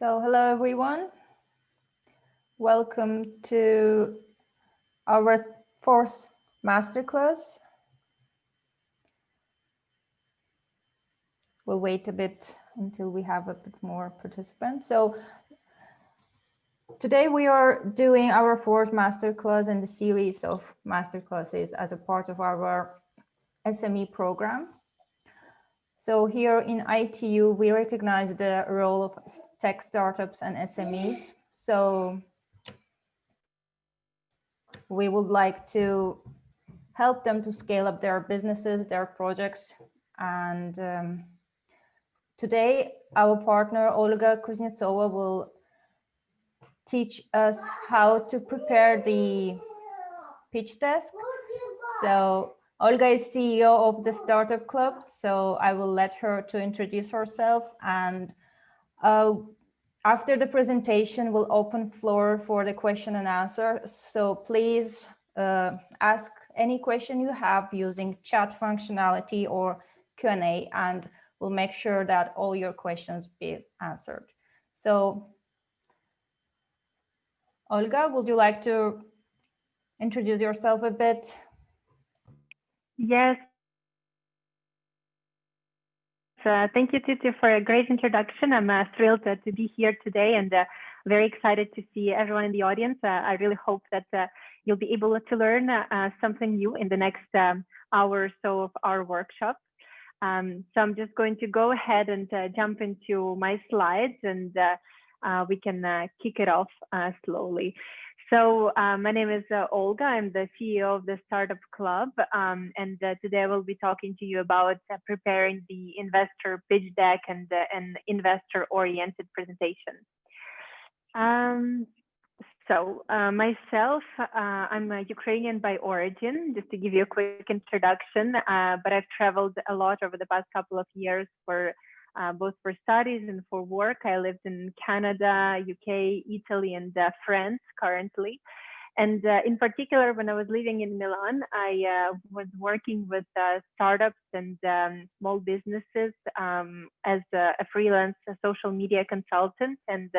So hello everyone, welcome to our fourth masterclass. We'll wait a bit until we have a bit more participants. So today we are doing our fourth masterclass in the series of masterclasses as a part of our SME program. So here in ITU, we recognize the role of tech startups and SMEs. So we would like to help them to scale up their businesses, their projects. And today, our partner, Olga Kuznetsova, will teach us how to prepare the pitch desk. So Olga is CEO of the Startup Club, so I will let her to introduce herself. And after the presentation, we'll open floor for the question and answer. So please ask any question you have using chat functionality or Q&A, and we'll make sure that all your questions be answered. So Olga, would you like to introduce yourself a bit? Yes. Thank you, Titi, for a great introduction. I'm thrilled to be here today and very excited to see everyone in the audience. I really hope that you'll be able to learn something new in the next hour or so of our workshop. So I'm just going to go ahead and jump into my slides, and we can kick it off slowly. So my name is Olga. I'm the CEO of the Startup Club, and today I will be talking to you about preparing the investor pitch deck and an investor-oriented presentation. Myself, I'm a Ukrainian by origin, just to give you a quick introduction, but I've traveled a lot over the past couple of years for both for studies and for work. I lived in Canada, UK, Italy, and France currently. And in particular, when I was living in Milan, I was working with startups and small businesses as a freelance social media consultant. And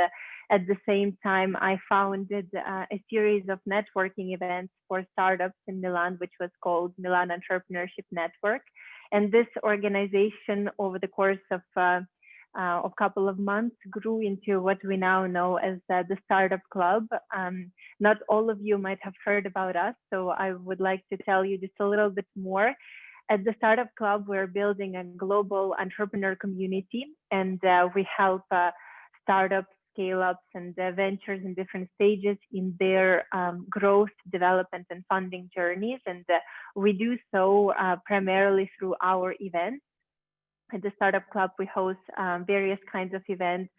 at the same time, I founded a series of networking events for startups in Milan, which was called Milan Entrepreneurship Network. And this organization, over the course of a couple of months, grew into what we now know as the Startup Club. Not all of you might have heard about us, so I would like to tell you just a little bit more. At the Startup Club, we're building a global entrepreneur community, and we help startups, scale-ups, and ventures in different stages in their growth, development, and funding journeys. And we do so primarily through our events. At the Startup Club, we host various kinds of events,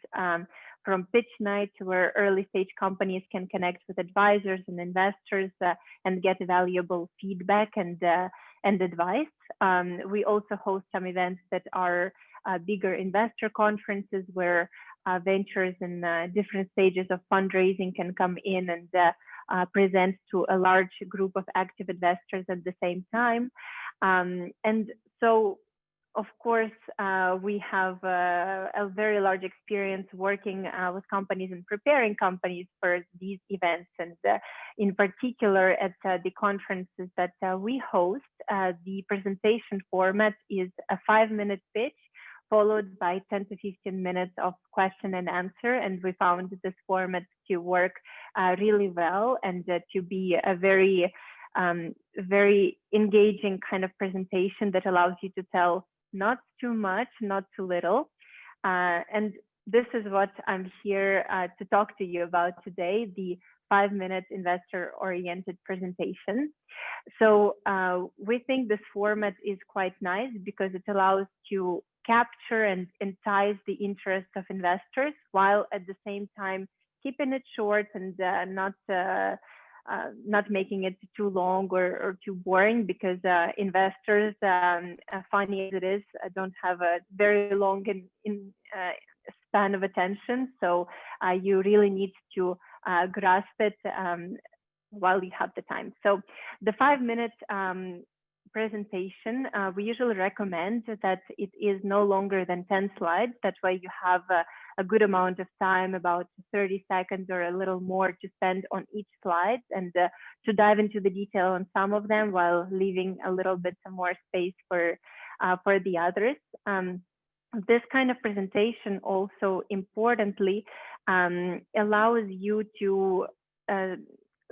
from pitch night, where early stage companies can connect with advisors and investors and get valuable feedback and advice. We also host some events that are bigger investor conferences, where ventures in different stages of fundraising can come in and present to a large group of active investors at the same time. And so, of course, we have a very large experience working with companies and preparing companies for these events. And in particular, at the conferences that we host, the presentation format is a 5-minute pitch, followed by 10 to 15 minutes of question and answer. And we found this format to work really well and to be a very, very engaging kind of presentation that allows you to tell not too much, not too little. And this is what I'm here to talk to you about today, the 5-minute investor-oriented presentation. So we think this format is quite nice because it allows to capture and entice the interest of investors, while at the same time keeping it short and not making it too long or too boring, because investors, funny as it is, don't have a very long span of attention. So you really need to grasp it while you have the time. So the 5-minute presentation, we usually recommend that it is no longer than 10 slides. That's why you have a good amount of time, about 30 seconds or a little more, to spend on each slide and to dive into the detail on some of them while leaving a little bit more space for the others. This kind of presentation also importantly allows you to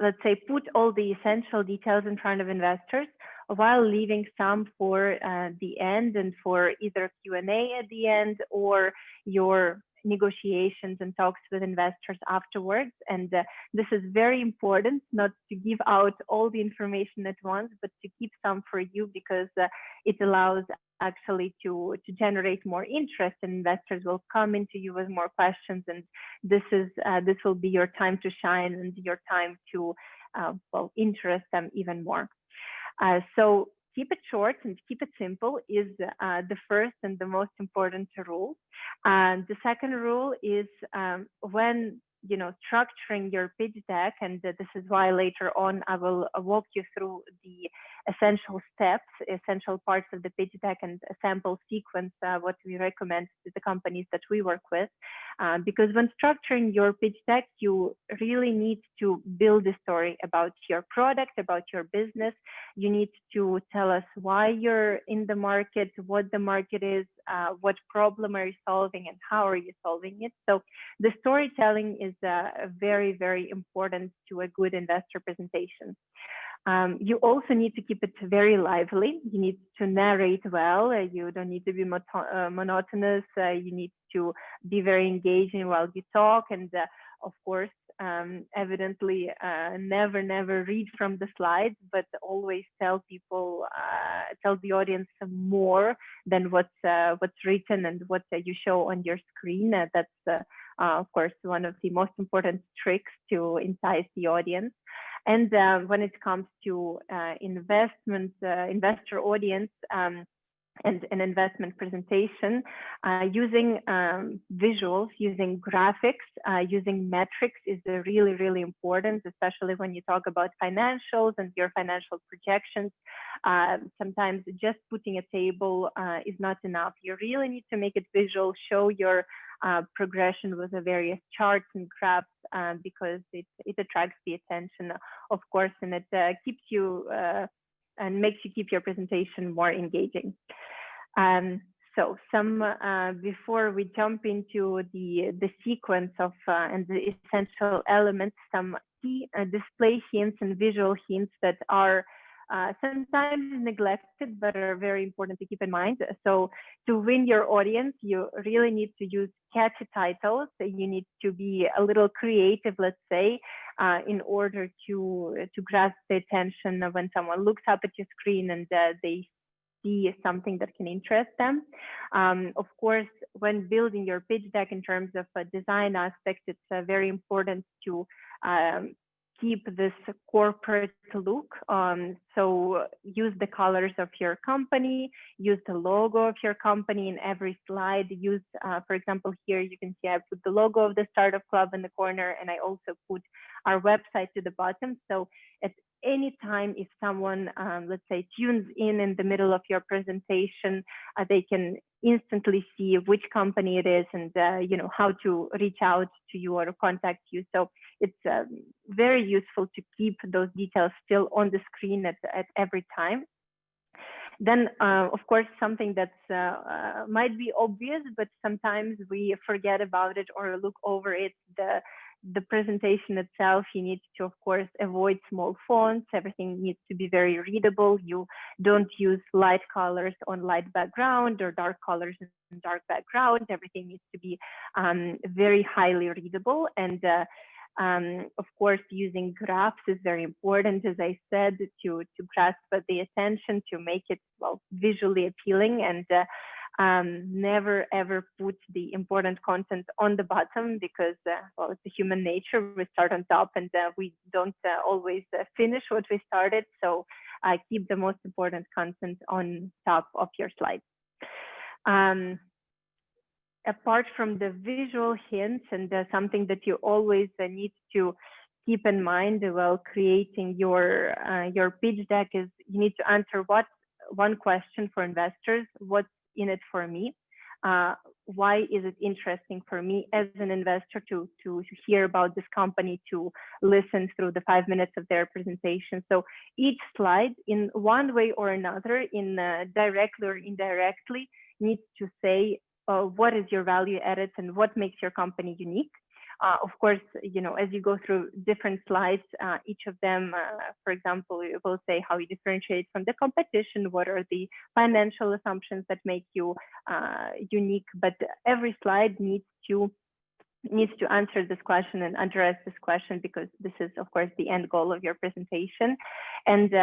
let's say, put all the essential details in front of investors while leaving some for the end and for either Q&A at the end or your negotiations and talks with investors afterwards. And this is very important, not to give out all the information at once, but to keep some for you, because it allows actually to generate more interest, and investors will come into you with more questions, and this will be your time to shine and your time to well, interest them even more. So keep it short and keep it simple is the first and the most important rule. And the second rule is when structuring your pitch deck, and this is why later on I will walk you through the essential steps, essential parts of the pitch deck and a sample sequence, what we recommend to the companies that we work with. Because when structuring your pitch deck, you really need to build a story about your product, about your business. You need to tell us why you're in the market, what the market is, what problem are you solving, and how are you solving it. So the storytelling is very, very important to a good investor presentation. You also need to keep it very lively. You need to narrate well. You don't need to be monotonous. You need to be very engaging while you talk. And of course, evidently, never read from the slides, but always tell people, tell the audience more than what's written and what you show on your screen. That's, of course, one of the most important tricks to entice the audience. And when it comes to investor audience and an investment presentation, using visuals, using graphics, using metrics is really, really important, especially when you talk about financials and your financial projections. Sometimes just putting a table is not enough. You really need to make it visual, show your progression with the various charts and graphs, because it attracts the attention, of course, and it keeps you and makes you keep your presentation more engaging. So before we jump into the sequence of and the essential elements, some key display hints and visual hints that are sometimes neglected but are very important to keep in mind. So to win your audience, you really need to use catchy titles. You need to be a little creative, let's say, in order to grasp the attention when someone looks up at your screen and they see something that can interest them. Of course, when building your pitch deck in terms of design aspects, it's very important to keep this corporate look. So use the colors of your company, use the logo of your company in every slide. Use, for example, here you can see I put the logo of the Startup Club in the corner, and I also put our website to the bottom. So at any time, if someone, let's say, tunes in the middle of your presentation, they can instantly see which company it is and how to reach out to you or contact you. So it's very useful to keep those details still on the screen at every time. Then, of course, something that's might be obvious, but sometimes we forget about it or look over it. The presentation itself, you need to, of course, avoid small fonts. Everything needs to be very readable. You don't use light colors on light background or dark colors in dark background. Everything needs to be very highly readable. And of course, using graphs is very important, as I said, to grasp the attention, to make it, well, visually appealing, and never ever put the important content on the bottom, because well, it's a human nature. We start on top and we don't always finish what we started. So keep the most important content on top of your slides. Apart from the visual hints, and something that you always need to keep in mind while creating your pitch deck is you need to answer what one question for investors: what's in it for me? Why is it interesting for me as an investor to hear about this company, to listen through the 5 minutes of their presentation? So each slide, in one way or another, in directly or indirectly, needs to say what is your value added and what makes your company unique. Of course, as you go through different slides, each of them, for example, it will say how you differentiate from the competition, what are the financial assumptions that make you unique. But every slide needs to answer this question and address this question, because this is, of course, the end goal of your presentation. And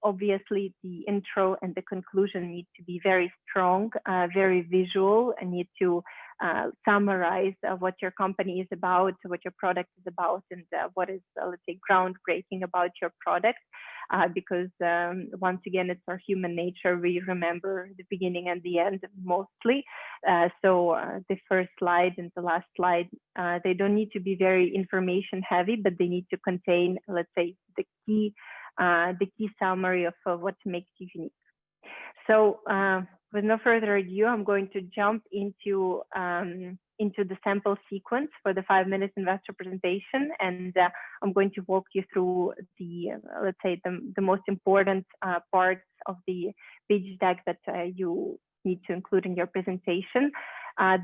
obviously, the intro and the conclusion need to be very strong, very visual, and need to summarize what your company is about, what your product is about, and what is, let's say, groundbreaking about your product. Because once again, it's our human nature. We remember the beginning and the end mostly. So the first slide and the last slide, they don't need to be very information heavy, but they need to contain, let's say, the key summary of what makes you unique. So with no further ado, I'm going to jump into the sample sequence for the 5-minute investor presentation, and I'm going to walk you through the, let's say, the most important parts of the pitch deck that you need to include in your presentation.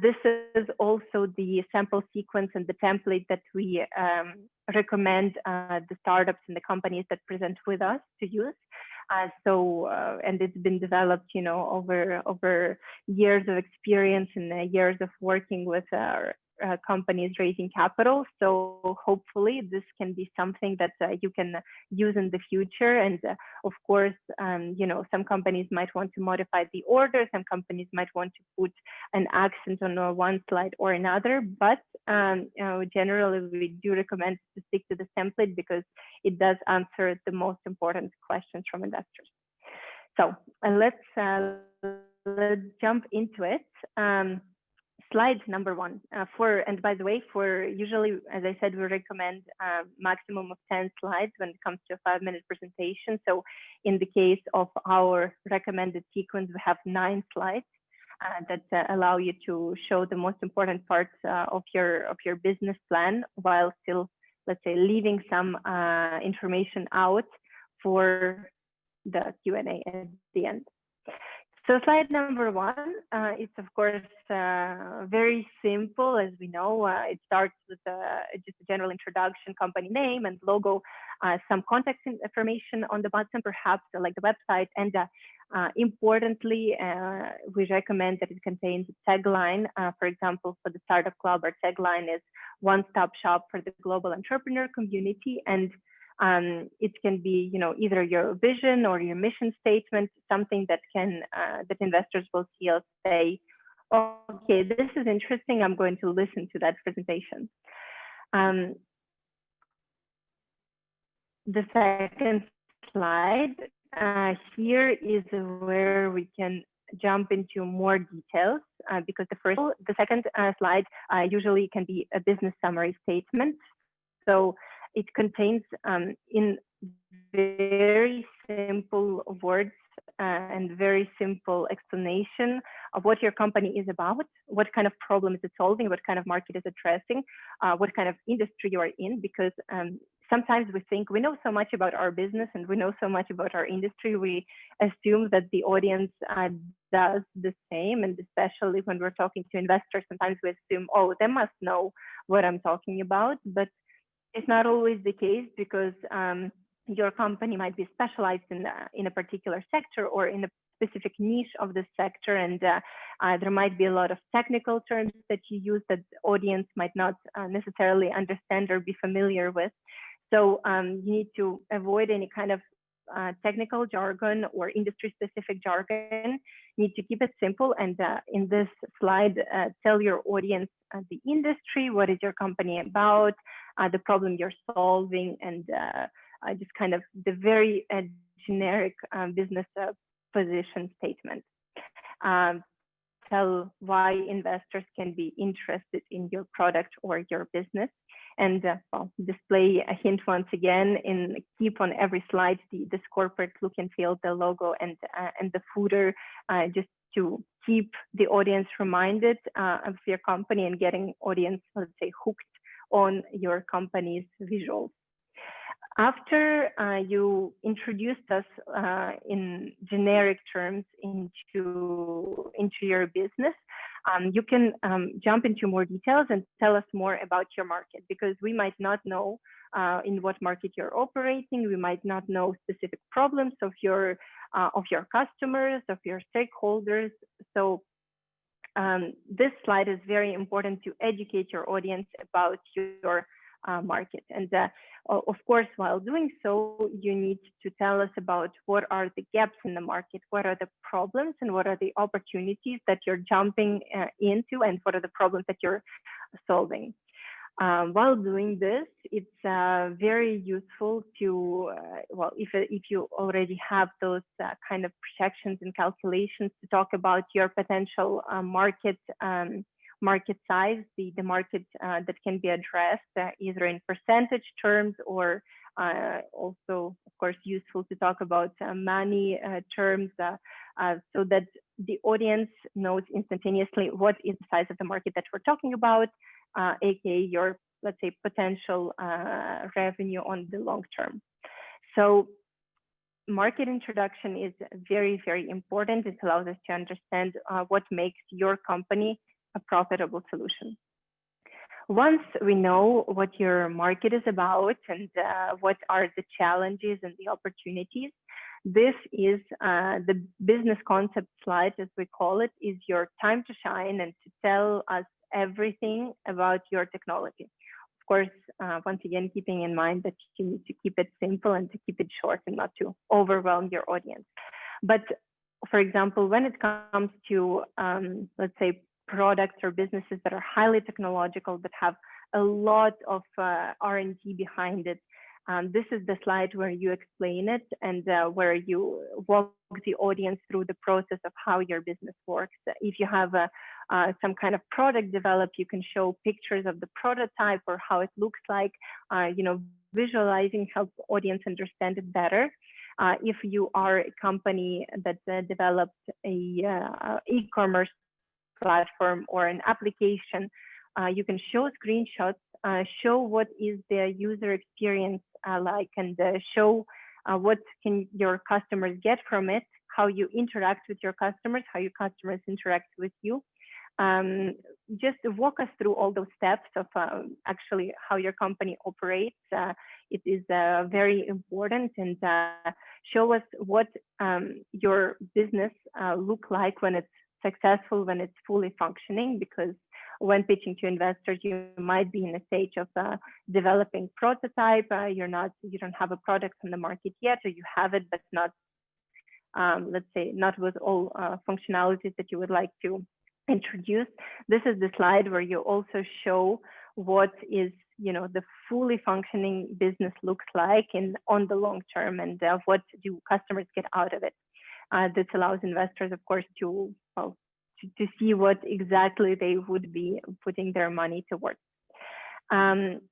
This is also the sample sequence and the template that we recommend the startups and the companies that present with us to use. And it's been developed, over years of experience and years of working with companies raising capital. So hopefully this can be something that you can use in the future. And of course, some companies might want to modify the order. Some companies might want to put an accent on one slide or another. But generally, we do recommend to stick to the template because it does answer the most important questions from investors. So let's jump into it. Slide number 1. And by the way, usually, as I said, we recommend maximum of 10 slides when it comes to a 5-minute presentation. So in the case of our recommended sequence, we have 9 slides that allow you to show the most important parts of your business plan, while still, let's say, leaving some information out for the Q&A at the end. So slide number 1, it's of course very simple, as we know. It starts with just a general introduction, company name and logo, some contact information on the bottom, perhaps like the website, and importantly, we recommend that it contains a tagline. For example, for the Startup Club, our tagline is "One-stop shop for the global entrepreneur community," and it can be, either your vision or your mission statement, something that can that investors will see or say, okay, this is interesting, I'm going to listen to that presentation. The second slide here is where we can jump into more details, because the second slide usually can be a business summary statement. So it contains, in very simple words and very simple explanation of what your company is about, what kind of problem is it solving, what kind of market is it addressing, what kind of industry you are in, because sometimes we think we know so much about our business and we know so much about our industry, we assume that the audience does the same. And especially when we're talking to investors, sometimes we assume, oh, they must know what I'm talking about. But it's not always the case, because your company might be specialized in a particular sector or in a specific niche of the sector, and there might be a lot of technical terms that you use that the audience might not necessarily understand or be familiar with. So you need to avoid any kind of technical jargon or industry-specific jargon. You need to keep it simple, and in this slide, tell your audience the industry, what is your company about, the problem you're solving, and just kind of the very generic business position statement. Tell why investors can be interested in your product or your business. and well, display a hint once again, and keep on every slide this corporate look and feel, the logo and the footer, just to keep the audience reminded of your company and getting audience, let's say, hooked on your company's visuals. After you introduced us in generic terms into your business, you can jump into more details and tell us more about your market, because we might not know in what market you're operating. We might not know specific problems of your customers, of your stakeholders. So this slide is very important to educate your audience about your market. And of course, while doing so, you need to tell us about what are the gaps in the market, what are the problems, and what are the opportunities that you're jumping into, and what are the problems that you're solving. While doing this, it's very useful to, well, if you already have those kind of projections and calculations, to talk about your potential market size, the market that can be addressed, either in percentage terms, or also, of course, useful to talk about money terms, so that the audience knows instantaneously what is the size of the market that we're talking about, aka your, let's say, potential revenue on the long term. So market introduction is very, very important. It allows us to understand what makes your company a profitable solution. Once we know what your market is about and what are the challenges and the opportunities, this is the business concept slide, as we call it, is your time to shine and to tell us everything about your technology. Of course, once again, keeping in mind that you need to keep it simple and to keep it short and not to overwhelm your audience. But for example, when it comes to, let's say, products or businesses that are highly technological, that have a lot of R&D behind it, this is the slide where you explain it, and where you walk the audience through the process of how your business works. If you have some kind of product developed, you can show pictures of the prototype or how it looks like. Visualizing helps the audience understand it better. If you are a company that developed a e-commerce platform or an application, you can show screenshots, show what is the user experience like, and show what can your customers get from it, how you interact with your customers, how your customers interact with you. Just walk us through all those steps of actually how your company operates. It is very important, and show us what your business look like when it's successful, when it's fully functioning, because when pitching to investors, you might be in a stage of developing prototype. You don't have a product on the market yet, or you have it, but not, let's say, not with all functionalities that you would like to introduce. This is the slide where you also show what is, the fully functioning business looks like on the long term, and what do customers get out of it. This allows investors, of course, to see what exactly they would be putting their money towards.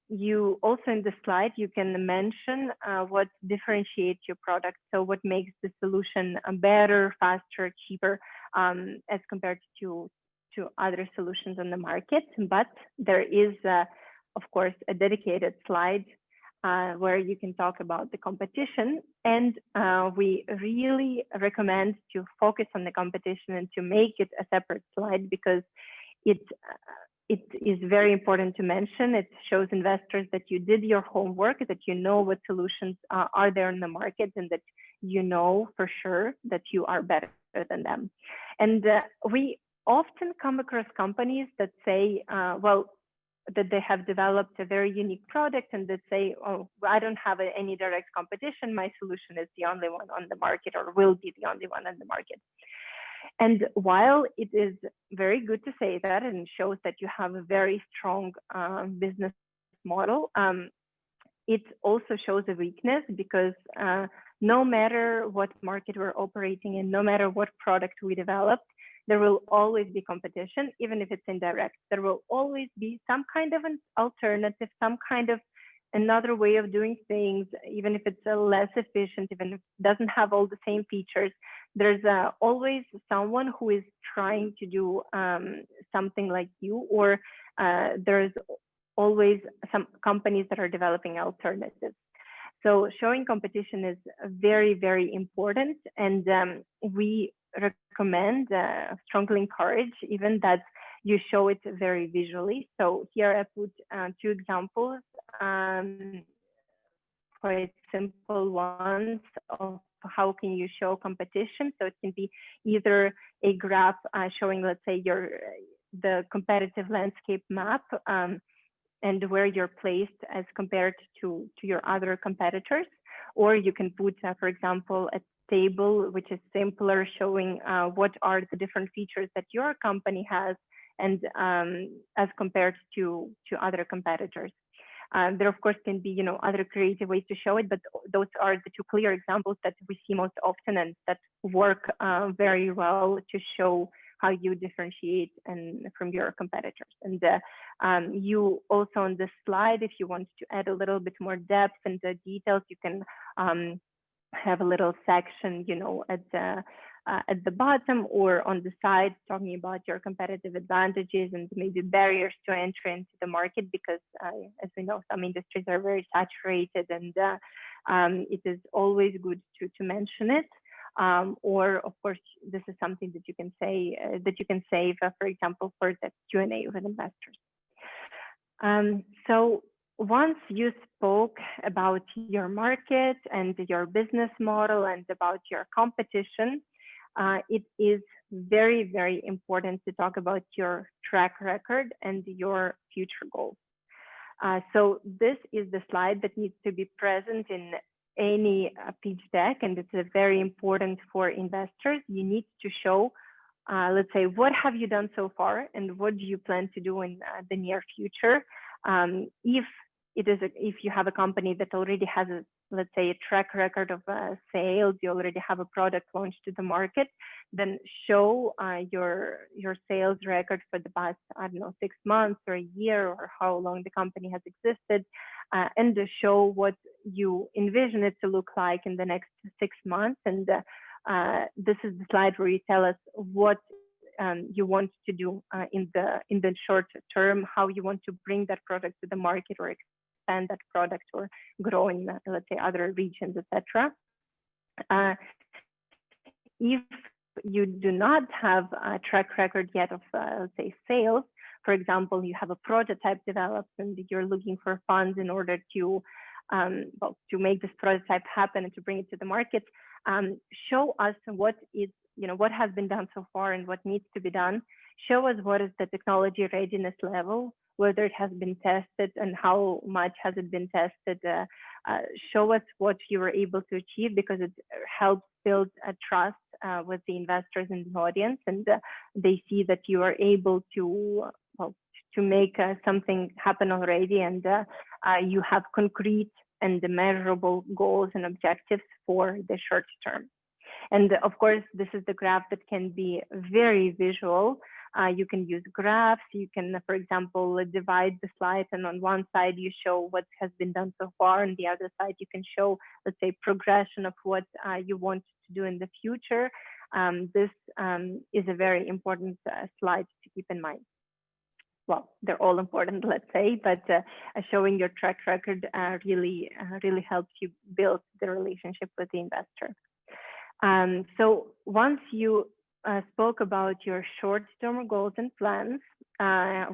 You also, in the slide, you can mention what differentiates your product. So what makes the solution better, faster, cheaper, as compared to other solutions on the market. But there is, of course, a dedicated slide where you can talk about the competition. And we really recommend to focus on the competition and to make it a separate slide, because it is very important to mention. It shows investors that you did your homework, that you know what solutions are there in the market, and that you know for sure that you are better than them. And we often come across companies that say, that they have developed a very unique product, and that say, oh, I don't have any direct competition. My solution is the only one on the market, or will be the only one on the market. And while it is very good to say that, and shows that you have a very strong business model, it also shows a weakness, because no matter what market we're operating in, no matter what product we developed, there will always be competition, even if it's indirect. There will always be some kind of an alternative, some kind of another way of doing things, even if it's less efficient, even if it doesn't have all the same features. There's always someone who is trying to do something like you, or there's always some companies that are developing alternatives. So showing competition is very, very important. And we recommend, strongly encourage even that you show it very visually. So here I put two examples, quite simple ones of how can you show competition. So it can be either a graph showing, let's say, the competitive landscape map, and where you're placed as compared to your other competitors. Or you can put, for example, a table which is simpler, showing what are the different features that your company has, and as compared to other competitors. There, of course, can be other creative ways to show it, but those are the two clear examples that we see most often and that work very well to show how you differentiate from your competitors. And you also on this slide, if you want to add a little bit more depth and the details, you can have a little section, at the bottom or on the side, talking about your competitive advantages and maybe barriers to entry into the market, because as we know, some industries are very saturated, and it is always good to mention it. Or of course, this is something that you can say that you can save, for example, for the Q&A with investors. So once you spoke about your market and your business model and about your competition, it is very, very important to talk about your track record and your future goals. So this is the slide that needs to be present in any pitch deck, and it's very important for investors. You need to show, let's say, what have you done so far and what do you plan to do in the near future. If you have a company that already has let's say a track record of sales, you already have a product launched to the market, then show your sales record for the past, I don't know, 6 months or a year, or how long the company has existed, and show what you envision it to look like in the next 6 months. And this is the slide where you tell us what you want to do in the short term, how you want to bring that product to the market or expand that product or grow in, let's say, other regions, etc. If you do not have a track record yet of, let's say, sales, for example, you have a prototype developed and you're looking for funds in order to make this prototype happen and to bring it to the market, show us what has been done so far and what needs to be done. Show us what is the technology readiness level, whether it has been tested and how much has it been tested. Show us what you were able to achieve, because it helps build a trust with the investors in the audience, and they see that you are able to make something happen already, and you have concrete and measurable goals and objectives for the short term. And of course, this is the graph that can be very visual. You can use graphs. You can, for example, divide the slides, and on one side you show what has been done so far, and the other side you can show, let's say, progression of what you want to do in the future. This is a very important slide to keep in mind. Well, they're all important, let's say, but showing your track record really helps you build the relationship with the investor. So once you spoke about your short-term goals and plans,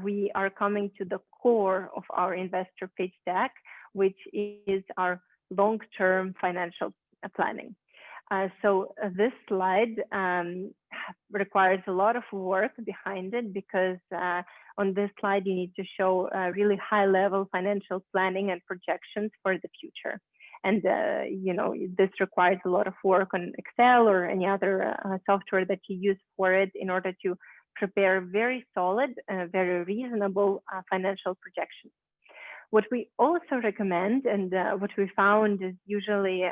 we are coming to the core of our investor pitch deck, which is our long-term financial planning. So this slide requires a lot of work behind it, because on this slide you need to show really high-level financial planning and projections for the future. And this requires a lot of work on Excel or any other software that you use for it, in order to prepare very solid, very reasonable financial projections. What we also recommend, and what we found, is usually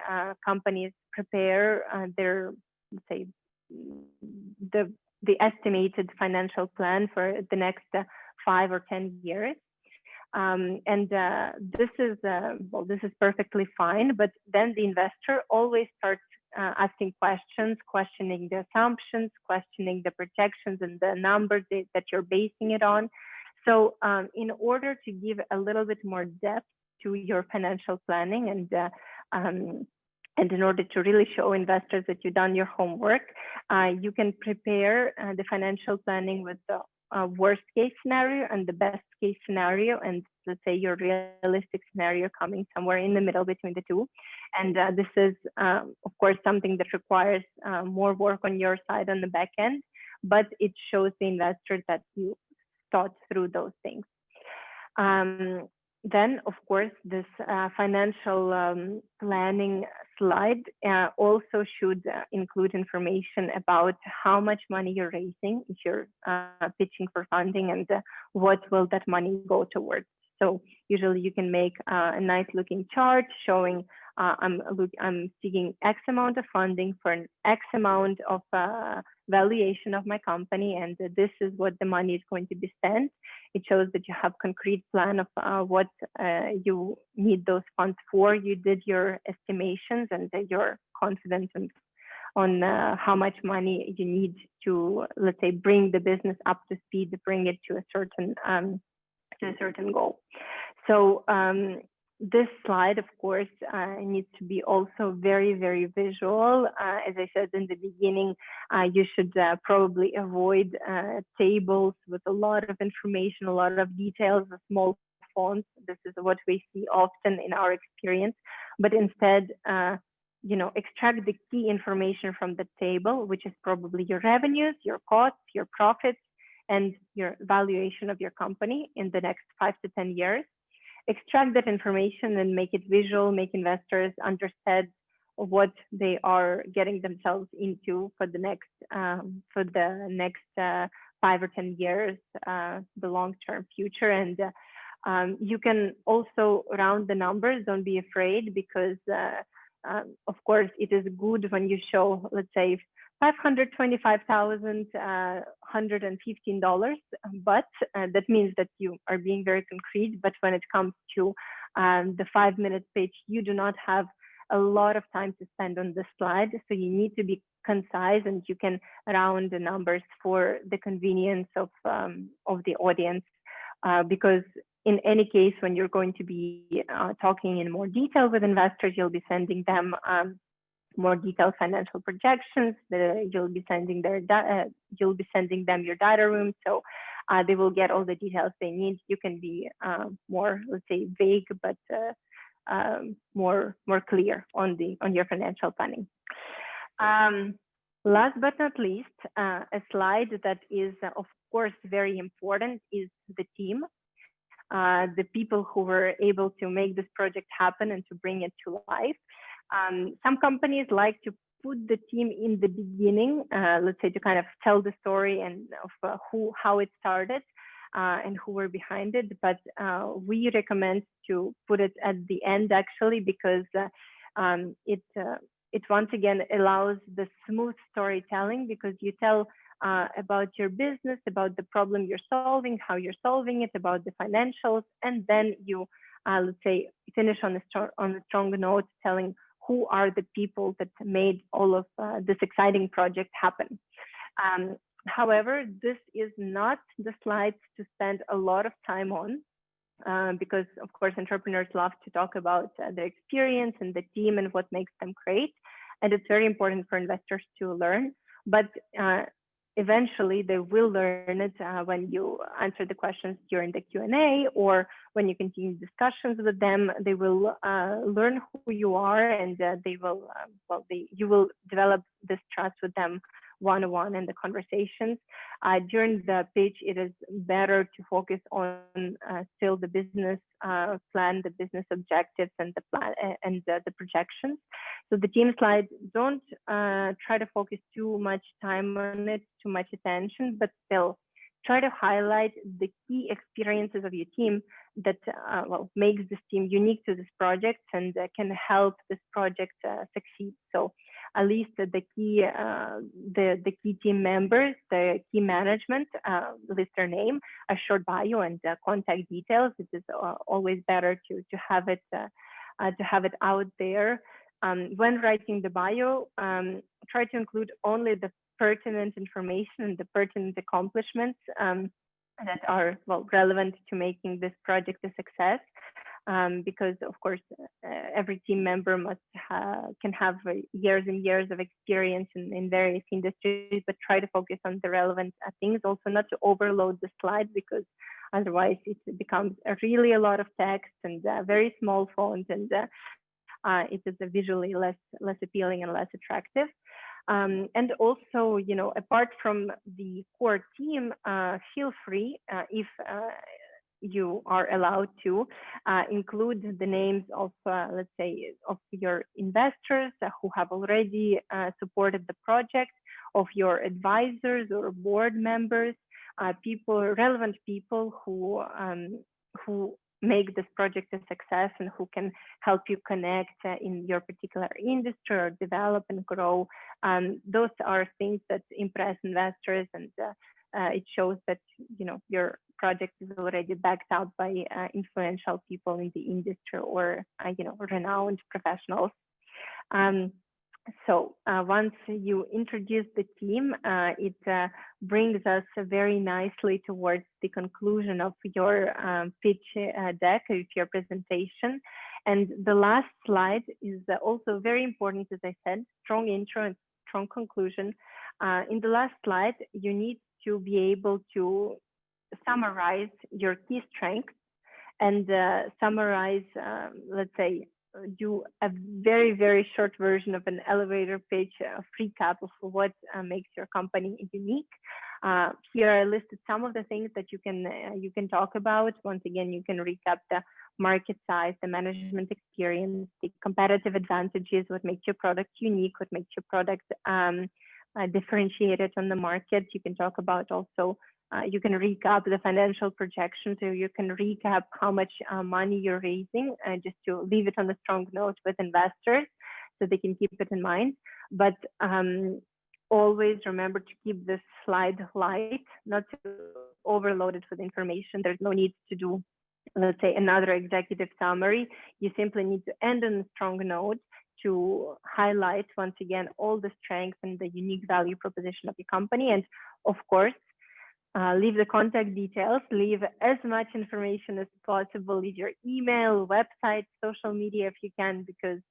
companies prepare their, let's say, the the estimated financial plan for the next 5 or 10 years. This is well, this is perfectly fine, but then the investor always starts asking questions, questioning the assumptions, questioning the projections and the numbers that you're basing it on. So in order to give a little bit more depth to your financial planning and in order to really show investors that you've done your homework, you can prepare the financial planning with the worst case scenario and the best case scenario, and let's say your realistic scenario coming somewhere in the middle between the two. And this is, of course, something that requires more work on your side on the back end, but it shows the investor that you thought through those things. Then, of course, this financial planning slide also should include information about how much money you're raising if you're pitching for funding, and what will that money go towards. So usually you can make a nice looking chart showing I'm seeking X amount of funding for an X amount of valuation of my company, and this is what the money is going to be spent. It shows that you have concrete plan of what you need those funds for. You did your estimations, and that you're confident on how much money you need to, let's say, bring the business up to speed, bring it to a certain goal. So this slide, of course, needs to be also very, very visual. As I said in the beginning, you should probably avoid tables with a lot of information, a lot of details, small fonts. This is what we see often in our experience. But instead, extract the key information from the table, which is probably your revenues, your costs, your profits, and your valuation of your company in the next 5 to 10 years. Extract that information and make it visual, make investors understand what they are getting themselves into for the next 5 or 10 years, the long-term future. And you can also round the numbers. Don't be afraid, because of course it is good when you show, let's say, $525,115, but that means that you are being very concrete. But when it comes to the 5-minute pitch, you do not have a lot of time to spend on this slide, so you need to be concise, and you can round the numbers for the convenience of the audience, because in any case, when you're going to be talking in more detail with investors, you'll be sending them more detailed financial projections. You'll be sending them your data room, so they will get all the details they need. You can be more, let's say, vague, but more clear on your financial planning. Last but not least, a slide that is, of course, very important is the team. The people who were able to make this project happen and to bring it to life. Some companies like to put the team in the beginning, let's say, to kind of tell the story and of how it started and who were behind it. But we recommend to put it at the end, actually, because it once again allows the smooth storytelling, because you tell about your business, about the problem you're solving, how you're solving it, about the financials, and then you, let's say, finish on a strong note, telling who are the people that made all of this exciting project happen. However, this is not the slides to spend a lot of time on, because, of course, entrepreneurs love to talk about their experience and the team and what makes them great. And it's very important for investors to learn. But eventually, they will learn it when you answer the questions during the Q&A, or when you continue discussions with them. They will learn who you are, and they will, you will develop this trust with them one-on-one in the conversations. During the pitch, it is better to focus on still the business plan, the business objectives, and the plan and the projections. So the team slides, don't try to focus too much time on it, too much attention, but still try to highlight the key experiences of your team that makes this team unique to this project and can help this project succeed. So list the key the key team members, the key management, list their name, a short bio, and contact details. It is always better to have it out there. When writing the bio, try to include only the pertinent information and the pertinent accomplishments that are relevant to making this project a success. Because of course, every team member can have years and years of experience in various industries, but try to focus on the relevant things. Also, not to overload the slide, because otherwise it becomes really a lot of text and very small font, and it is visually less appealing and less attractive. And also, apart from the core team, feel free, if you are allowed to, include the names of, let's say, of your investors who have already supported the project, of your advisors or board members, relevant people who make this project a success and who can help you connect in your particular industry or develop and grow. Those are things that impress investors, and it shows that your project is already backed out by influential people in the industry, or renowned professionals. So once you introduce the team, it brings us very nicely towards the conclusion of your pitch deck, of your presentation. And the last slide is also very important, as I said, strong intro and strong conclusion. In the last slide, you need to be able to summarize your key strengths and summarize, let's say, do a very, very short version of an elevator pitch, a recap of what makes your company unique. Here I listed some of the things that you can talk about. Once again, you can recap the market size, the management experience, the competitive advantages, what makes your product unique, what makes your product differentiated on the market. You can talk about also, you can recap the financial projections, so you can recap how much money you're raising, just to leave it on a strong note with investors so they can keep it in mind. But always remember to keep this slide light, not to overload it with information. There's no need to do, let's say, another executive summary. You simply need to end on a strong note to highlight, once again, all the strengths and the unique value proposition of your company. And of course, leave the contact details, leave as much information as possible, leave your email, website, social media if you can, because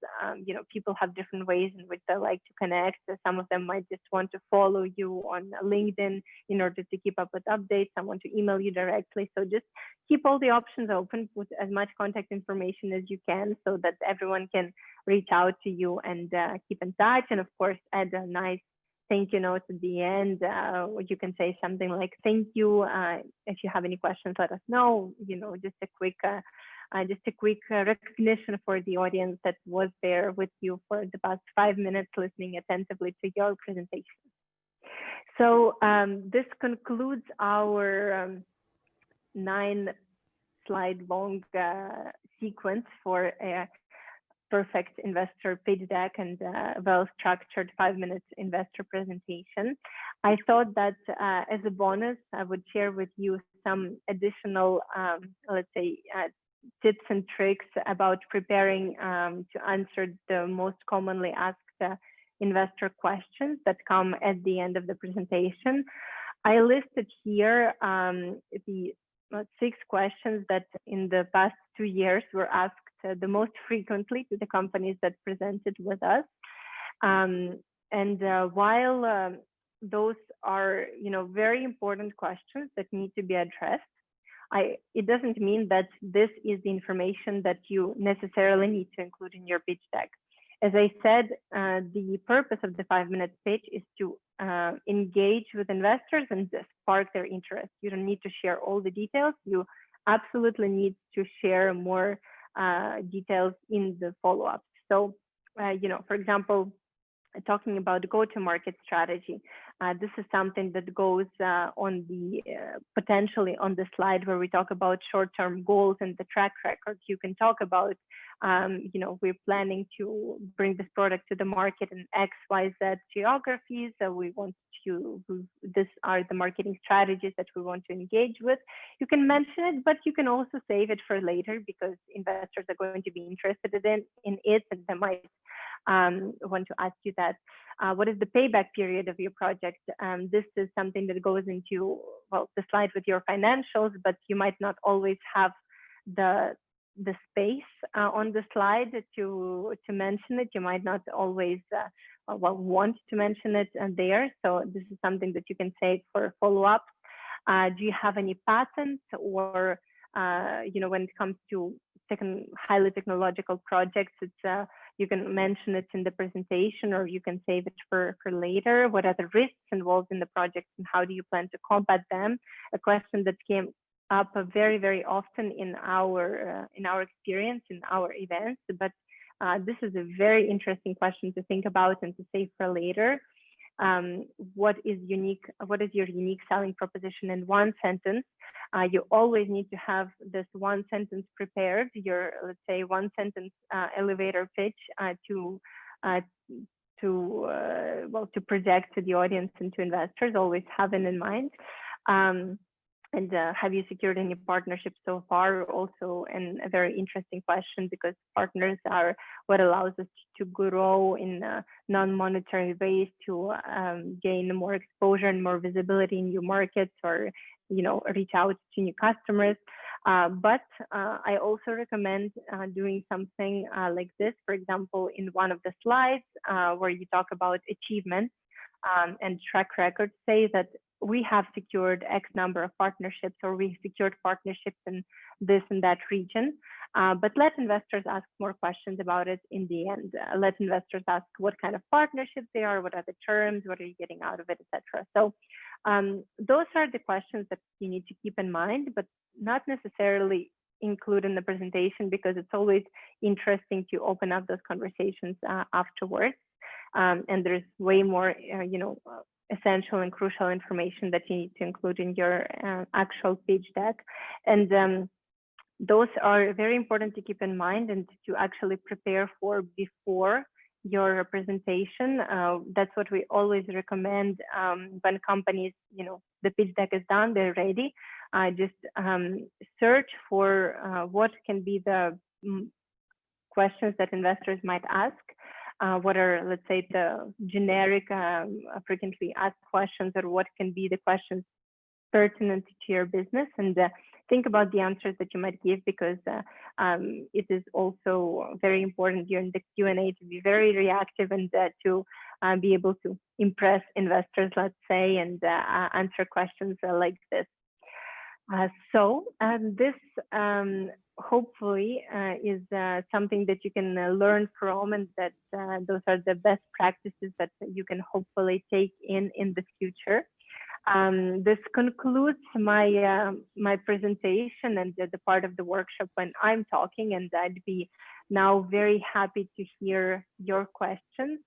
people have different ways in which they like to connect. Some of them might just want to follow you on LinkedIn in order to keep up with updates. Some want to email you directly. So just keep all the options open, put as much contact information as you can so that everyone can reach out to you and keep in touch. And of course, add a nice thank you notes at the end. You can say something like, thank you. If you have any questions, let us know. Just a quick recognition for the audience that was there with you for the past 5 minutes, listening attentively to your presentation. So this concludes our 9-slide long sequence for a perfect investor pitch deck and well-structured 5-minute investor presentation. I thought that as a bonus, I would share with you some additional, let's say, tips and tricks about preparing to answer the most commonly asked investor questions that come at the end of the presentation. I listed here the 6 questions that in the past 2 years were asked the most frequently to the companies that presented with us. While those are, very important questions that need to be addressed, it doesn't mean that this is the information that you necessarily need to include in your pitch deck. As I said, the purpose of the 5-minute pitch is to engage with investors and spark their interest. You don't need to share all the details. You absolutely need to share more details in the follow-up. So, for example, talking about go-to-market strategy, This is something that goes on the potentially on the slide where we talk about short-term goals and the track record. You can talk about, we're planning to bring this product to the market in X, Y, Z geographies. So we want to, these are the marketing strategies that we want to engage with. You can mention it, but you can also save it for later because investors are going to be interested in it, and they might want to ask you that. What is the payback period of your project? This is something that goes into, well, the slide with your financials, but you might not always have the space on the slide to mention it. You might not always want to mention it there. So this is something that you can save for follow-up. Do you have any patents, or when it comes to highly technological projects, it's you can mention it in the presentation, or you can save it for later. What are the risks involved in the project, and how do you plan to combat them? A question that came up very, very often in our experience, in our events, but this is a very interesting question to think about and to save for later. What is unique? What is your unique selling proposition in one sentence? You always need to have this one sentence prepared, your, let's say, one sentence elevator pitch to project to the audience and to investors. Always have it in mind. And have you secured any partnerships so far? Also, and a very interesting question, because partners are what allows us to grow in non-monetary ways, to gain more exposure and more visibility in new markets, or reach out to new customers. But I also recommend doing something like this. For example, in one of the slides where you talk about achievements and track record, say that we have secured X number of partnerships, or we secured partnerships in this and that region. But let investors ask more questions about it in the end. Let investors ask what kind of partnerships they are, what are the terms, what are you getting out of it, etc. So those are the questions that you need to keep in mind, but not necessarily include in the presentation, because it's always interesting to open up those conversations afterwards. And there's way more, essential and crucial information that you need to include in your actual pitch deck. And those are very important to keep in mind and to actually prepare for before your presentation. That's what we always recommend when companies, the pitch deck is done, they're ready. Just search for what can be the questions that investors might ask. What are, let's say, the generic frequently asked questions, or what can be the questions pertinent to your business, and think about the answers that you might give, because it is also very important during the Q&A to be very reactive and to be able to impress investors, let's say, and answer questions like this. So this hopefully is something that you can learn from, and that those are the best practices that you can hopefully take in the future. This concludes my my presentation and the part of the workshop when I'm talking, and I'd be now very happy to hear your questions.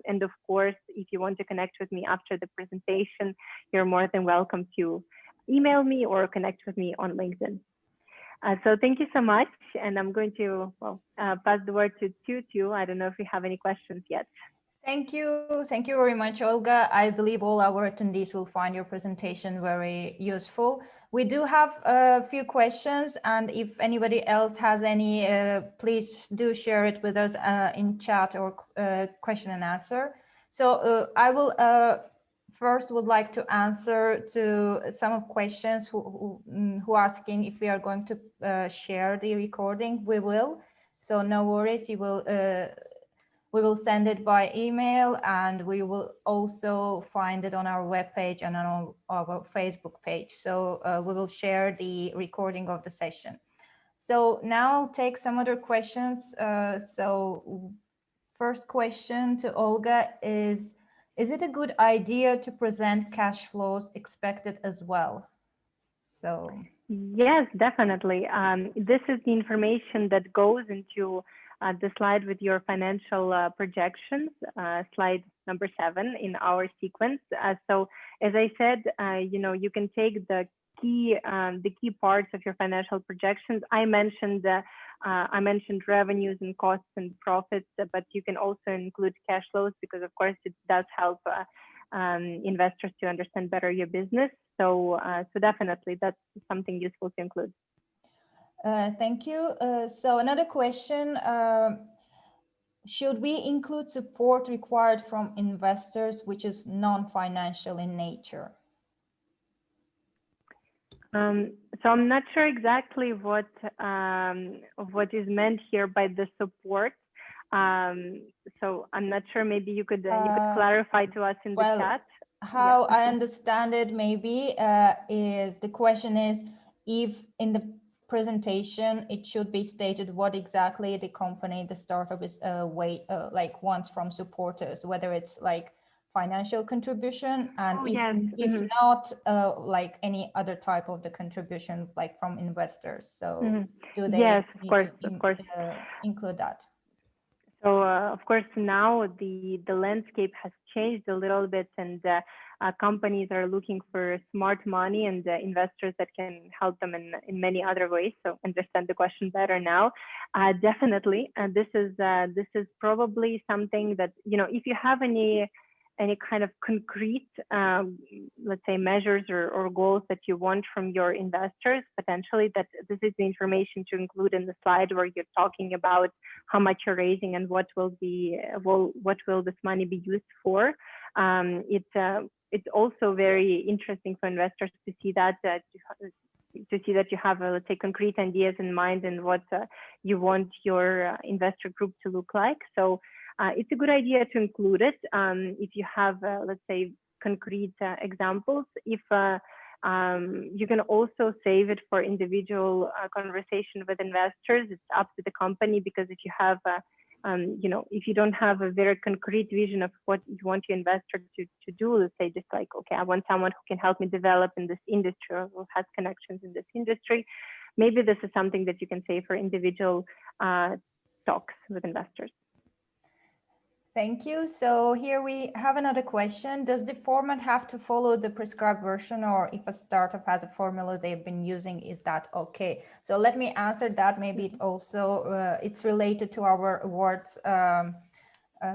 And of course, if you want to connect with me after the presentation, you're more than welcome to email me or connect with me on LinkedIn. So thank you so much, and I'm going to pass the word to Tutu. I don't know if you have any questions yet. Thank you very much, Olga. I believe all our attendees will find your presentation very useful. We do have a few questions, and if anybody else has any, please do share it with us in chat or question and answer. So I will first would like to answer to some of questions who asking if we are going to share the recording. We will, so no worries. You will. We will send it by email, and we will also find it on our webpage and on our Facebook page. So we will share the recording of the session. So now take some other questions. So first question to Olga is it a good idea to present cash flows expected as well? So yes, definitely. This is the information that goes into the slide with your financial projections, slide number 7 in our sequence. So as I said, you can take the key parts of your financial projections. I mentioned revenues and costs and profits, but you can also include cash flows, because of course it does help investors to understand better your business. So definitely that's something useful to include. Thank you. So another question, should we include support required from investors which is non-financial in nature? So I'm not sure exactly what is meant here by the support. So I'm not sure, maybe you could clarify to us in the chat. How I understand it maybe is the question is if in the presentation it should be stated what exactly the company, the startup is like wants from supporters, whether it's like financial contribution, and if not like any other type of the contribution like from investors. So do they yes, of course, include that? So of course now the landscape has changed a little bit, and companies are looking for smart money and investors that can help them in many other ways. So understand the question better now. Definitely, and this is probably something that, if you have any kind of concrete, let's say, measures or goals that you want from your investors, potentially that this is the information to include in the slide where you're talking about how much you're raising and what will this money be used for. It's also very interesting for investors to see that you have, let's say, concrete ideas in mind and what you want your investor group to look like. So it's a good idea to include it if you have, let's say, concrete examples. If you can also save it for individual conversation with investors. It's up to the company, because if you have, if you don't have a very concrete vision of what you want your investor to do, let's say just like, okay, I want someone who can help me develop in this industry or who has connections in this industry. Maybe this is something that you can say for individual talks with investors. Thank you. So here we have another question. Does the format have to follow the prescribed version, or if a startup has a formula they've been using, is that okay? So let me answer that. Maybe it also, it's related to our awards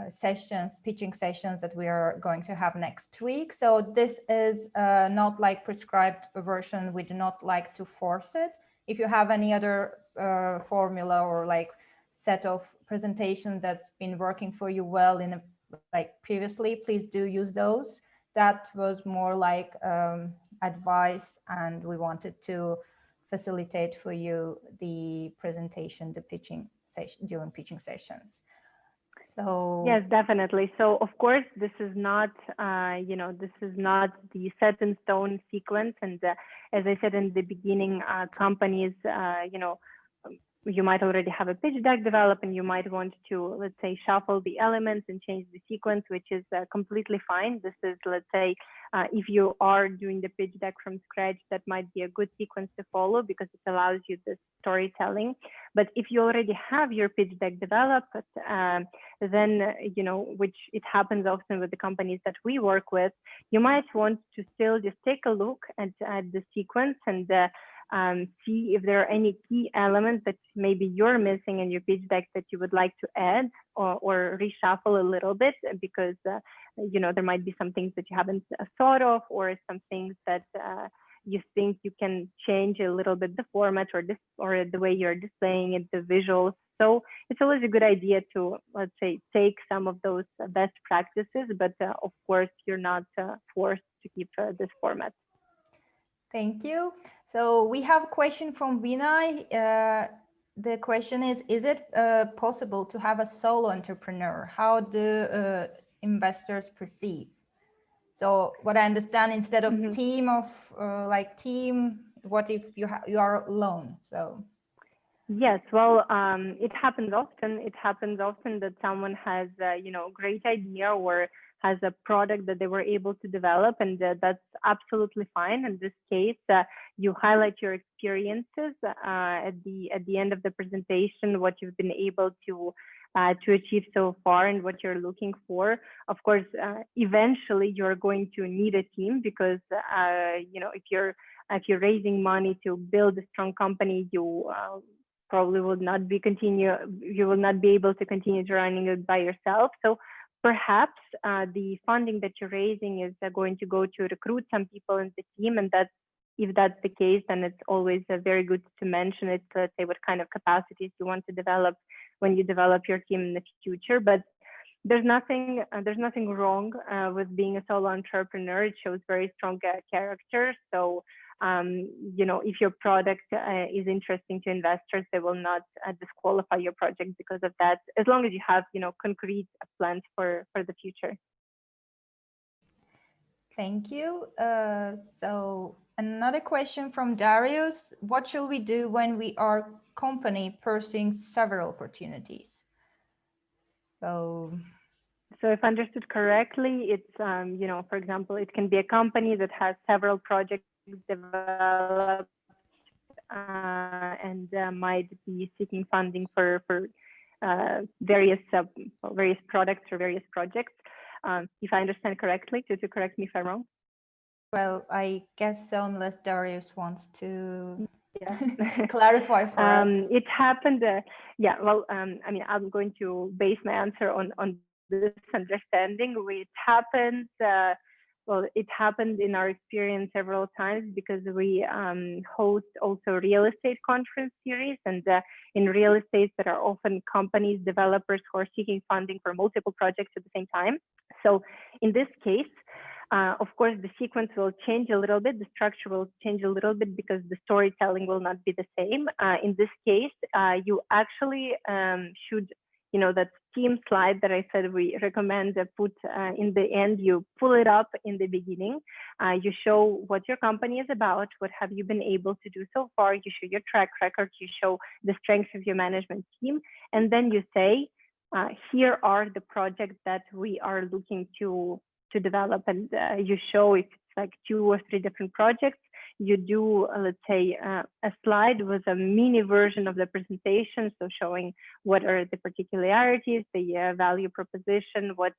sessions, pitching sessions that we are going to have next week. So this is not like prescribed version. We do not like to force it. If you have any other formula or like set of presentations that's been working for you well in like previously, please do use those. That was more like advice, and we wanted to facilitate for you the presentation, the pitching session during pitching sessions. So yes, definitely. So of course, this is not, this is not the set in stone sequence. And as I said in the beginning, companies, you might already have a pitch deck developed, and you might want to, let's say, shuffle the elements and change the sequence, which is completely fine. This is, let's say, if you are doing the pitch deck from scratch, that might be a good sequence to follow because it allows you the storytelling. But if you already have your pitch deck developed, then, which it happens often with the companies that we work with, you might want to still just take a look at the sequence and see if there are any key elements that maybe you're missing in your pitch deck that you would like to add or reshuffle a little bit, because there might be some things that you haven't thought of, or some things that you think you can change a little bit the format or the way you're displaying it, the visuals. So it's always a good idea to, let's say, take some of those best practices, but of course you're not forced to keep this format. Thank you. So we have a question from Vinay. The question is it possible to have a solo entrepreneur? How do investors perceive? So what I understand, instead of team, what if you are alone? So yes, well, it happens often. It happens often that someone has, great idea, or has a product that they were able to develop, and that's absolutely fine. In this case, you highlight your experiences at the end of the presentation, what you've been able to achieve so far and what you're looking for. Of course, eventually you're going to need a team, because if you're raising money to build a strong company, you probably will not be able to continue to running it by yourself. So perhaps the funding that you're raising is going to go to recruit some people in the team, and if that's the case, then it's always very good to mention it. Let's say what kind of capacities you want to develop when you develop your team in the future. But there's nothing wrong with being a solo entrepreneur. It shows very strong character. So if your product is interesting to investors, they will not disqualify your project because of that, as long as you have concrete plans for the future. Thank you. So another question from Darius: what should we do when we are company pursuing several opportunities? So if understood correctly, it's for example, it can be a company that has several projects developed and might be seeking funding for various products or various projects. If I understand correctly, to correct me if I'm wrong. Well, I guess so, unless Darius wants to clarify for us. It happened. I'm going to base my answer on this understanding. It happened in our experience several times, because we host also real estate conference series, and in real estate there are often companies, developers who are seeking funding for multiple projects at the same time. So in this case, of course, the sequence will change a little bit, the structure will change a little bit, because the storytelling will not be the same. In this case, you actually should, that team slide that I said we recommend put in the end, you pull it up in the beginning. You show what your company is about, what have you been able to do so far, you show your track record, you show the strengths of your management team, and then you say, here are the projects that we are looking to develop, and you show if it's like 2 or 3 different projects. You do, let's say, a slide with a mini version of the presentation, so showing what are the particularities, the value proposition, what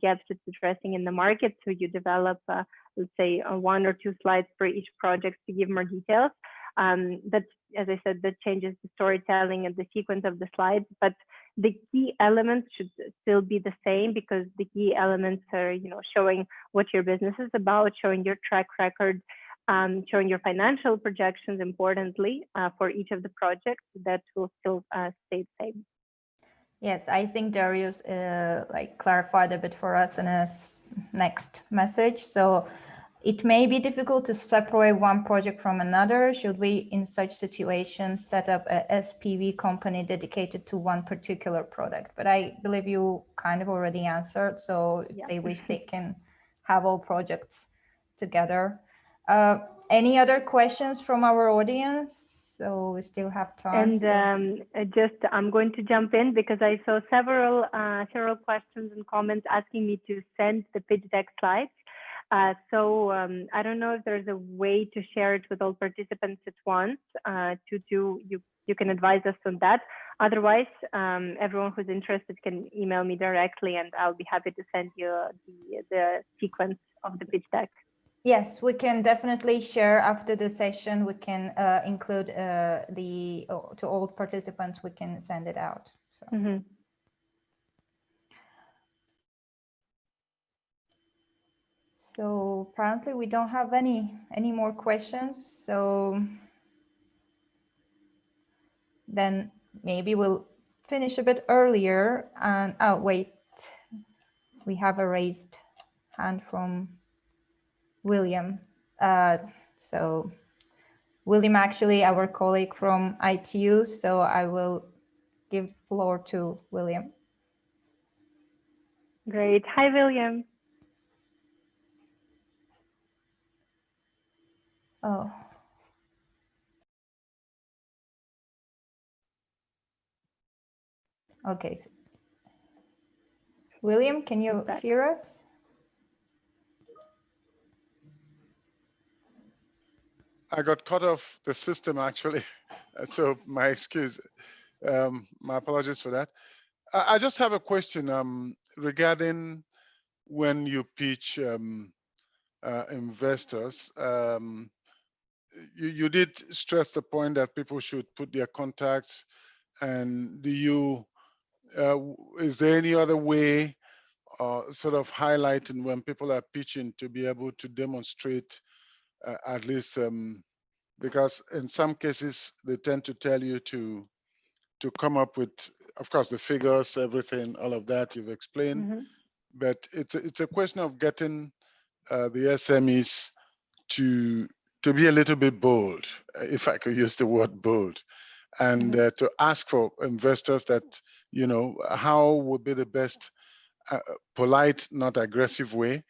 gaps it's addressing in the market. So you develop, let's say, 1 or 2 slides for each project to give more details. That, as I said, that changes the storytelling and the sequence of the slides, but the key elements should still be the same, because the key elements are, showing what your business is about, showing your track record, showing your financial projections, importantly, for each of the projects. That will still stay the same. Yes, I think Darius clarified a bit for us in his next message. So it may be difficult to separate one project from another. Should we, in such situations, set up a SPV company dedicated to one particular product? But I believe you kind of already answered. So if they wish, they can have all projects together. Any other questions from our audience? So we still have time. And I'm going to jump in, because I saw several questions and comments asking me to send the pitch deck slides. So I don't know if there's a way to share it with all participants at once. You can advise us on that. Otherwise, everyone who's interested can email me directly, and I'll be happy to send you the sequence of the pitch deck. Yes, we can definitely share after the session. We can include to all participants. We can send it out. So. Mm-hmm. So apparently we don't have any more questions. So then maybe we'll finish a bit earlier. And oh wait, we have a raised hand from William. So William, actually our colleague from ITU. So I will give floor to William. Great. Hi, William. Oh. Okay. William, can you hear us? I got cut off the system actually, so my excuse. My apologies for that. I just have a question regarding when you pitch investors. You did stress the point that people should put their contacts, and is there any other way sort of highlighting when people are pitching to be able to demonstrate at least because in some cases they tend to tell you to come up with, of course, the figures, everything, all of that you've explained, but it's a question of getting the SMEs to be a little bit bold, if I could use the word bold, and to ask for investors that, how would be the best polite, not aggressive way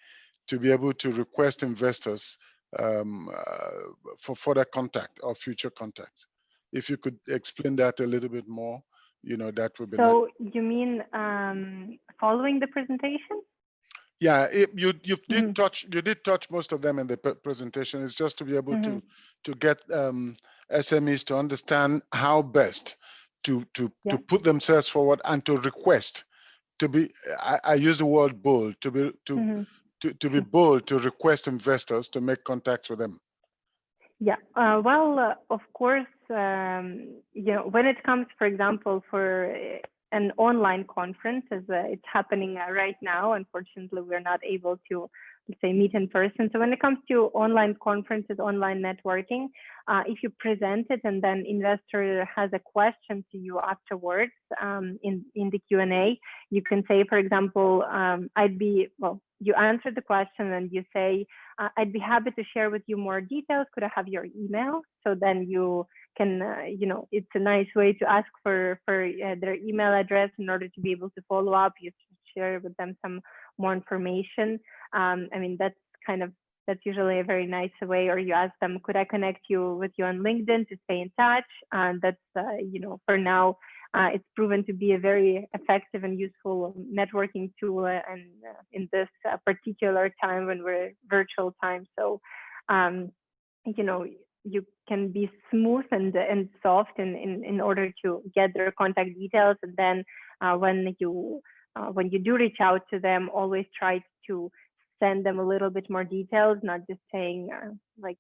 to be able to request investors for further contact or future contacts. If you could explain that a little bit more, that would be nice. So you mean following the presentation? Yeah, you did touch most of them in the presentation. It's just to be able to get SMEs to understand how best to put themselves forward and to request to be. I use the word bold to be bold to request investors to make contacts with them. Yeah, of course, when it comes, for example, for an online conference, as it's happening right now, unfortunately, we're not able to, let's say, meet in person. So when it comes to online conferences, online networking, if you present it and then investor has a question to you afterwards in the Q&A, you can say, for example, you answer the question and you say, I'd be happy to share with you more details. Could I have your email? So then you can, it's a nice way to ask for their email address in order to be able to follow up. You share with them some more information. I mean, that's usually a very nice way. Or you ask them, could I connect you with you on LinkedIn to stay in touch? And that's, for now, it's proven to be a very effective and useful networking tool, and in this particular time when we're virtual time. So, you can be smooth and soft in order to get their contact details. And then when you do reach out to them, always try to send them a little bit more details, not just saying like,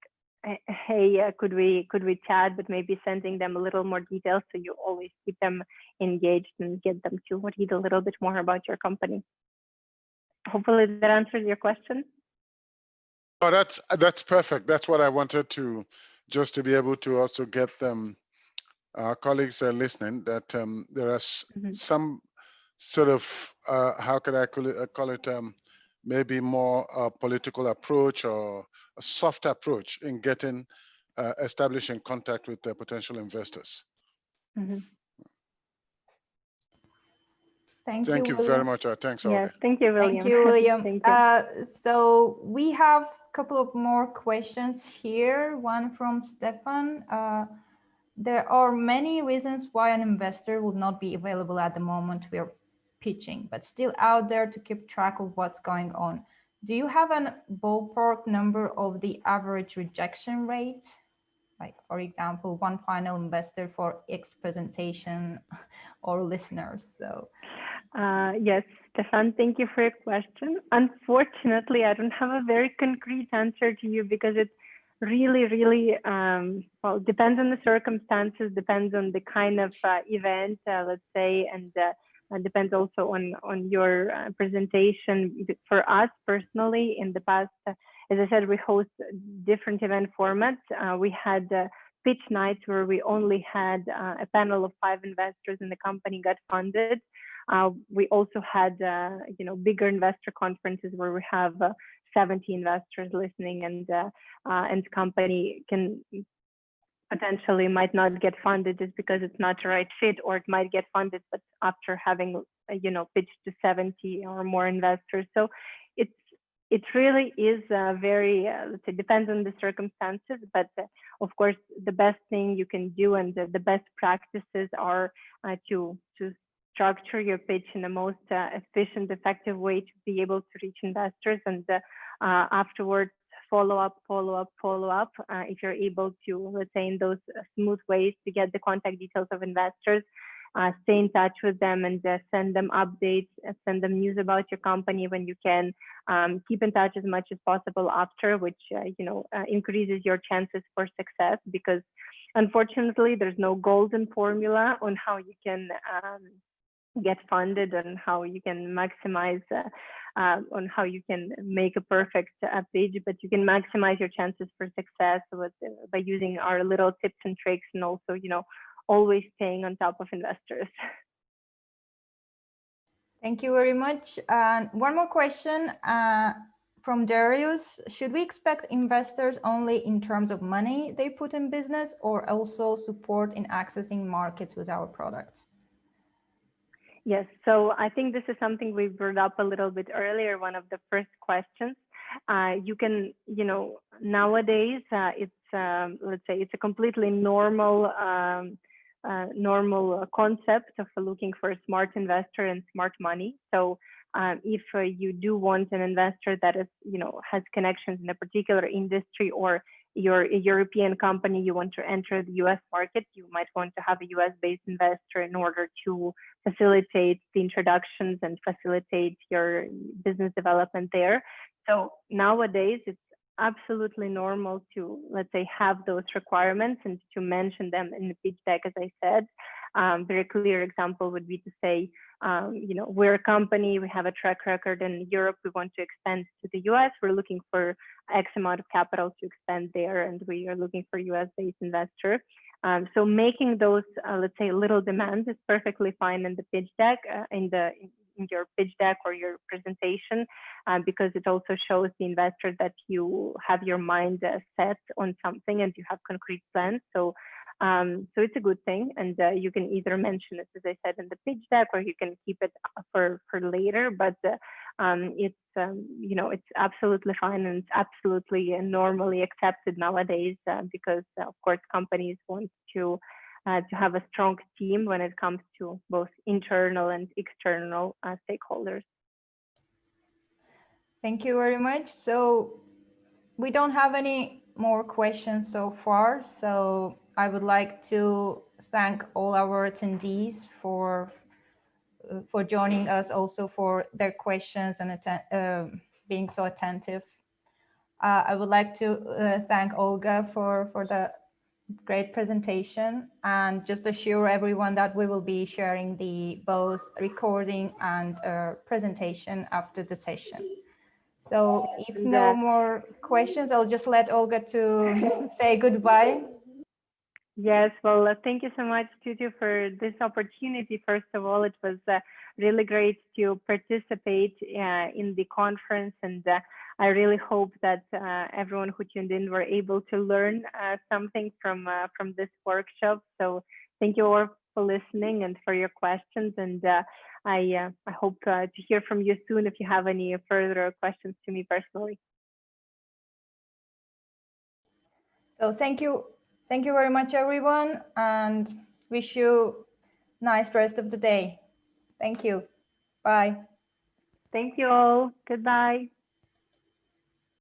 hey, could we chat, but maybe sending them a little more details, so you always keep them engaged and get them to read a little bit more about your company. Hopefully that answers your question. Oh, that's perfect. That's what I wanted to, just to be able to also get them, our colleagues are listening, that there are some sort of, how could I call it, maybe more political approach or a soft approach in getting establishing contact with potential investors. Thank you William. very much. Thanks, Olga. Yes, thank you, William. Thank you, William. Thank you. So we have a couple of more questions here. One from Stefan. There are many reasons why an investor would not be available at the moment we're pitching, but still out there to keep track of what's going on. Do you have a ballpark number of the average rejection rate? Like, for example, one final investor for X presentation or listeners. So, yes, Stefan, thank you for your question. Unfortunately, I don't have a very concrete answer to you, because it really depends on the circumstances, depends on the kind of event, let's say, and depends also on your presentation. For us personally, in the past, as I said, we host different event formats. We had pitch nights where we only had a panel of 5 investors and the company got funded. We also had, bigger investor conferences where we have 70 investors listening, and company can potentially might not get funded just because it's not the right fit, or it might get funded, but after having, pitched to 70 or more investors. So it really is very, let's say, depends on the circumstances, but of course, the best thing you can do and the best practices are to structure your pitch in the most efficient, effective way to be able to reach investors, and afterwards follow up. If you're able to, let's say, in those smooth ways to get the contact details of investors, stay in touch with them and send them updates, send them news about your company when you can. Keep in touch as much as possible after, which increases your chances for success, because unfortunately there's no golden formula on how you can get funded and how you can maximize on how you can make a perfect page, but you can maximize your chances for success by using our little tips and tricks, and also always staying on top of investors. Thank you very much. One more question from Darius. Should we expect investors only in terms of money they put in business, or also support in accessing markets with our product? Yes, so I think this is something we brought up a little bit earlier, one of the first questions. You can, nowadays it's, let's say, it's a completely normal concept of looking for a smart investor and smart money. So if you do want an investor that is, has connections in a particular industry, or you're a European company, you want to enter the US market, you might want to have a US-based investor in order to facilitate the introductions and facilitate your business development there. So nowadays, it's absolutely normal to, let's say, have those requirements and to mention them in the pitch deck, as I said. Very clear example would be to say, we're a company, we have a track record in Europe, we want to expand to the US, we're looking for X amount of capital to expand there, and we are looking for US-based investor. So making those, let's say, little demands is perfectly fine in the pitch deck, in your pitch deck or your presentation, because it also shows the investor that you have your mind set on something and you have concrete plans. So it's a good thing, and you can either mention it, as I said, in the pitch deck, or you can keep it for later. But it's it's absolutely fine, and it's absolutely normally accepted nowadays, because of course companies want to have a strong team when it comes to both internal and external stakeholders. Thank you very much. So we don't have any more questions so far. So I would like to thank all our attendees for joining us, also for their questions and being so attentive. I would like to thank Olga for the great presentation, and just assure everyone that we will be sharing the both recording and presentation after the session. So if no more questions, I'll just let Olga to say goodbye. Yes, well, thank you so much, Tutu, for this opportunity. First of all, it was really great to participate in the conference, and I really hope that everyone who tuned in were able to learn something from this workshop. So thank you all for listening and for your questions, and I hope to hear from you soon if you have any further questions to me personally. So thank you very much, everyone, and wish you a nice rest of the day. Thank you. Bye. Thank you all. Goodbye.